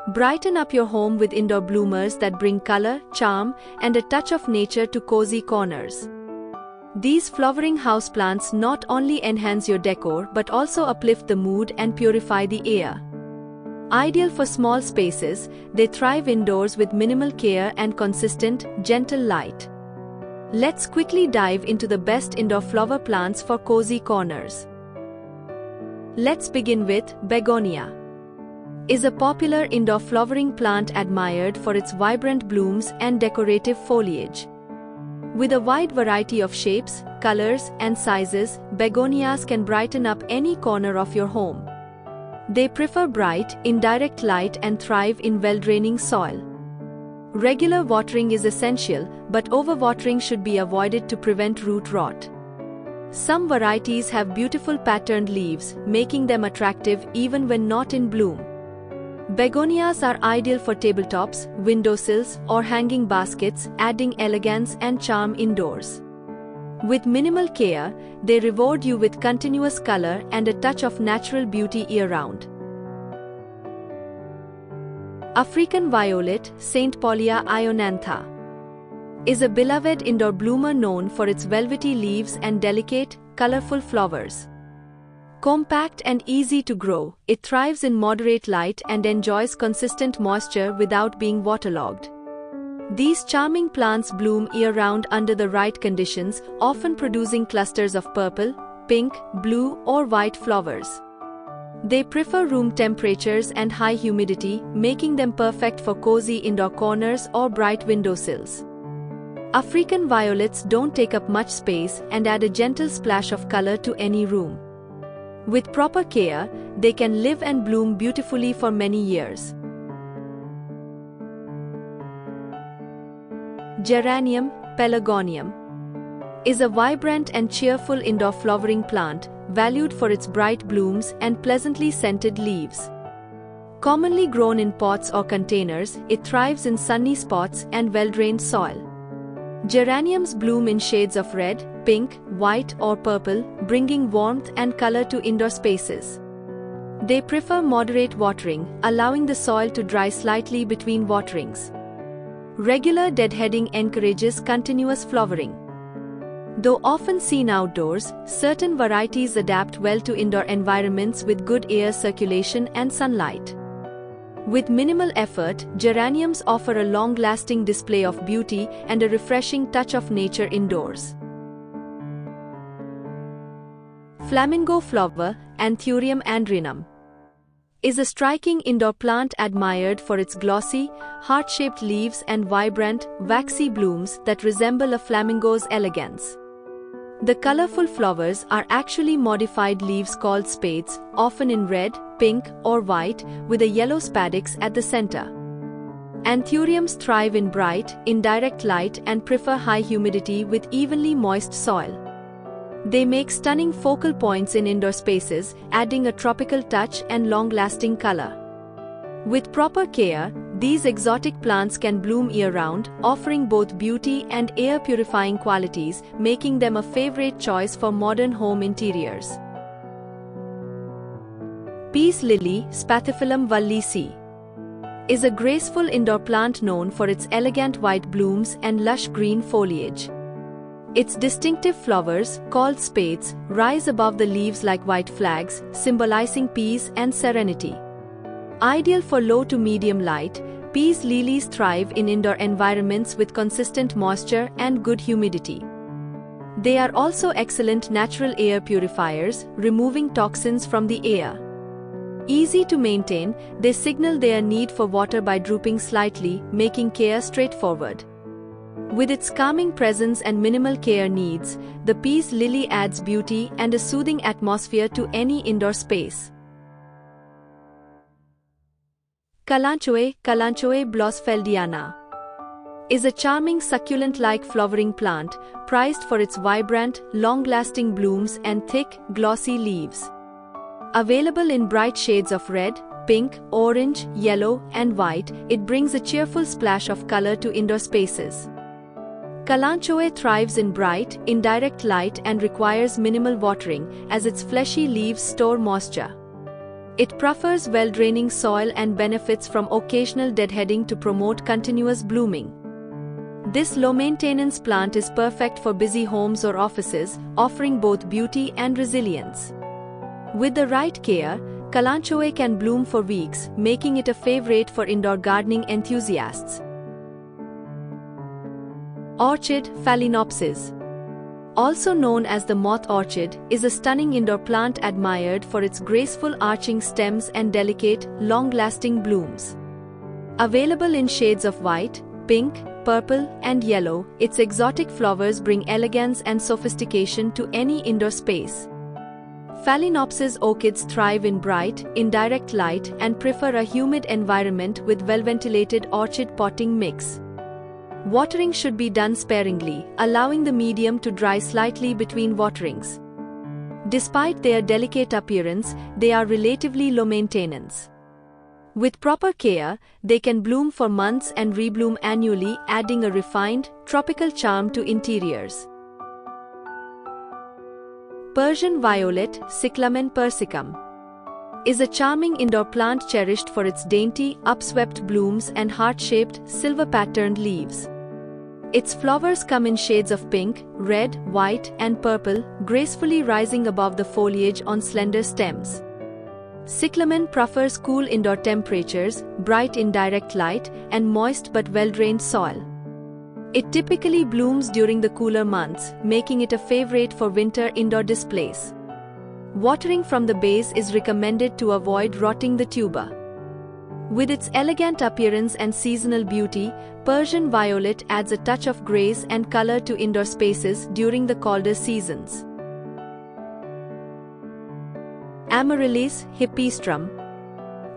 Brighten up your home with indoor bloomers that bring color, charm, and a touch of nature to cozy corners. These flowering houseplants not only enhance your decor but also uplift the mood and purify the air. Ideal for small spaces, they thrive indoors with minimal care and consistent, gentle light. Let's quickly dive into the best indoor flower plants for cozy corners. Let's begin with begonia. Is a popular indoor flowering plant admired for its vibrant blooms and decorative foliage. With a wide variety of shapes, colors, and sizes, begonias can brighten up any corner of your home. They prefer bright, indirect light and thrive in well-draining soil. Regular watering is essential, but overwatering should be avoided to prevent root rot. Some varieties have beautiful patterned leaves, making them attractive even when not in bloom. Begonias are ideal for tabletops, windowsills, or hanging baskets, adding elegance and charm indoors. With minimal care, they reward you with continuous color and a touch of natural beauty year-round. African violet, St. Paulia ionantha, is a beloved indoor bloomer known for its velvety leaves and delicate, colorful flowers. Compact and easy to grow, it thrives in moderate light and enjoys consistent moisture without being waterlogged. These charming plants bloom year-round under the right conditions, often producing clusters of purple, pink, blue, or white flowers. They prefer room temperatures and high humidity, making them perfect for cozy indoor corners or bright windowsills. African violets don't take up much space and add a gentle splash of color to any room. With proper care, they can live and bloom beautifully for many years. Geranium pelargonium is a vibrant and cheerful indoor flowering plant, valued for its bright blooms and pleasantly scented leaves. Commonly grown in pots or containers, it thrives in sunny spots and well-drained soil. Geraniums bloom in shades of red, pink, white or purple, bringing warmth and color to indoor spaces. They prefer moderate watering, allowing the soil to dry slightly between waterings. Regular deadheading encourages continuous flowering. Though often seen outdoors, certain varieties adapt well to indoor environments with good air circulation and sunlight. With minimal effort, geraniums offer a long-lasting display of beauty and a refreshing touch of nature indoors. Flamingo flower, Anthurium andrinum, is a striking indoor plant admired for its glossy, heart-shaped leaves and vibrant, waxy blooms that resemble a flamingo's elegance. The colorful flowers are actually modified leaves called spathes, often in red, pink, or white, with a yellow spadix at the center. Anthuriums thrive in bright, indirect light and prefer high humidity with evenly moist soil. They make stunning focal points in indoor spaces, adding a tropical touch and long-lasting color. With proper care, these exotic plants can bloom year-round, offering both beauty and air-purifying qualities, making them a favorite choice for modern home interiors. Peace lily, Spathiphyllum wallichii, is a graceful indoor plant known for its elegant white blooms and lush green foliage. Its distinctive flowers, called spathes, rise above the leaves like white flags, symbolizing peace and serenity. Ideal for low to medium light, peace lilies thrive in indoor environments with consistent moisture and good humidity. They are also excellent natural air purifiers, removing toxins from the air. Easy to maintain, they signal their need for water by drooping slightly, making care straightforward. With its calming presence and minimal care needs, the peace lily adds beauty and a soothing atmosphere to any indoor space. Kalanchoe, Kalanchoe blossfeldiana, is a charming succulent-like flowering plant, prized for its vibrant, long-lasting blooms and thick, glossy leaves. Available in bright shades of red, pink, orange, yellow, and white, it brings a cheerful splash of color to indoor spaces. Kalanchoe thrives in bright, indirect light and requires minimal watering, as its fleshy leaves store moisture. It prefers well-draining soil and benefits from occasional deadheading to promote continuous blooming. This low-maintenance plant is perfect for busy homes or offices, offering both beauty and resilience. With the right care, Kalanchoe can bloom for weeks, making it a favorite for indoor gardening enthusiasts. Orchid Phalaenopsis, also known as the moth orchid, is a stunning indoor plant admired for its graceful arching stems and delicate, long-lasting blooms. Available in shades of white, pink, purple, and yellow, its exotic flowers bring elegance and sophistication to any indoor space. Phalaenopsis orchids thrive in bright, indirect light and prefer a humid environment with well-ventilated orchid potting mix. Watering should be done sparingly, allowing the medium to dry slightly between waterings. Despite their delicate appearance, they are relatively low maintenance. With proper care, they can bloom for months and rebloom annually, adding a refined, tropical charm to interiors. Persian violet, Cyclamen persicum, is a charming indoor plant cherished for its dainty, upswept blooms and heart-shaped, silver-patterned leaves. Its flowers come in shades of pink, red, white, and purple, gracefully rising above the foliage on slender stems. Cyclamen prefers cool indoor temperatures, bright indirect light, and moist but well-drained soil. It typically blooms during the cooler months, making it a favorite for winter indoor displays. Watering from the base is recommended to avoid rotting the tuber. With its elegant appearance and seasonal beauty, Persian violet adds a touch of grace and color to indoor spaces during the colder seasons. Amaryllis hippistrum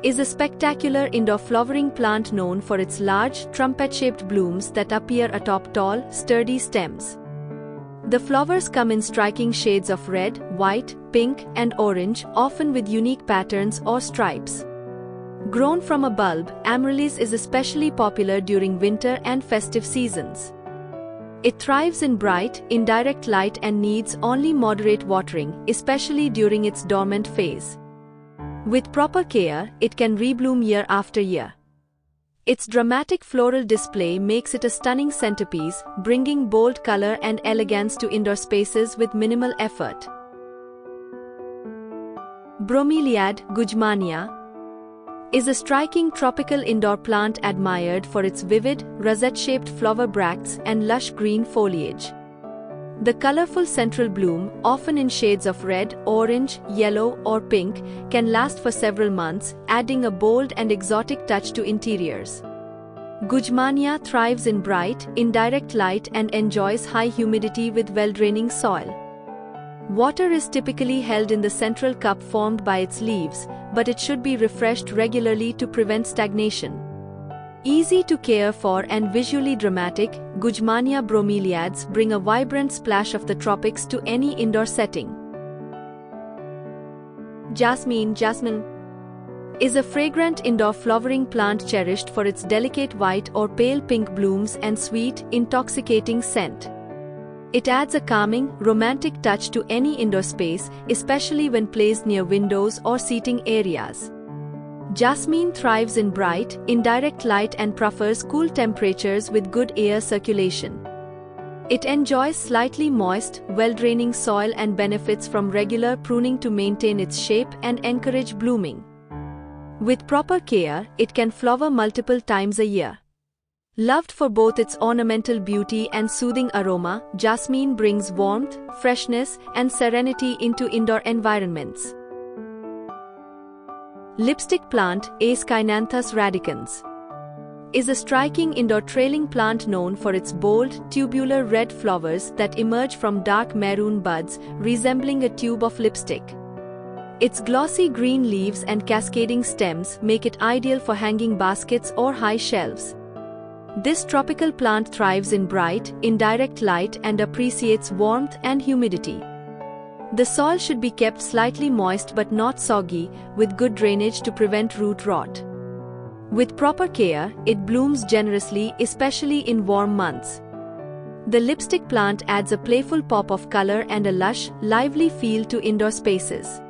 is a spectacular indoor flowering plant known for its large, trumpet-shaped blooms that appear atop tall, sturdy stems. The flowers come in striking shades of red, white, pink, and orange, often with unique patterns or stripes. Grown from a bulb, Amaryllis is especially popular during winter and festive seasons. It thrives in bright, indirect light and needs only moderate watering, especially during its dormant phase. With proper care, it can rebloom year after year. Its dramatic floral display makes it a stunning centerpiece, bringing bold color and elegance to indoor spaces with minimal effort. Bromeliad guzmania is a striking tropical indoor plant admired for its vivid, rosette-shaped flower bracts and lush green foliage. The colorful central bloom, often in shades of red, orange, yellow, or pink, can last for several months, adding a bold and exotic touch to interiors. Guzmania thrives in bright, indirect light and enjoys high humidity with well-draining soil. Water is typically held in the central cup formed by its leaves, but it should be refreshed regularly to prevent stagnation. Easy to care for and visually dramatic, Guzmania bromeliads bring a vibrant splash of the tropics to any indoor setting. Jasmine is a fragrant indoor flowering plant cherished for its delicate white or pale pink blooms and sweet, intoxicating scent. It adds a calming, romantic touch to any indoor space, especially when placed near windows or seating areas. Jasmine thrives in bright, indirect light and prefers cool temperatures with good air circulation. It enjoys slightly moist, well-draining soil and benefits from regular pruning to maintain its shape and encourage blooming. With proper care, it can flower multiple times a year. Loved for both its ornamental beauty and soothing aroma, jasmine brings warmth, freshness, and serenity into indoor environments. Lipstick plant Aescynanthus radicans is a striking indoor trailing plant known for its bold, tubular red flowers that emerge from dark maroon buds, resembling a tube of lipstick. Its glossy green leaves and cascading stems make it ideal for hanging baskets or high shelves. This tropical plant thrives in bright, indirect light and appreciates warmth and humidity. The soil should be kept slightly moist but not soggy, with good drainage to prevent root rot. With proper care, it blooms generously, especially in warm months. The lipstick plant adds a playful pop of color and a lush, lively feel to indoor spaces.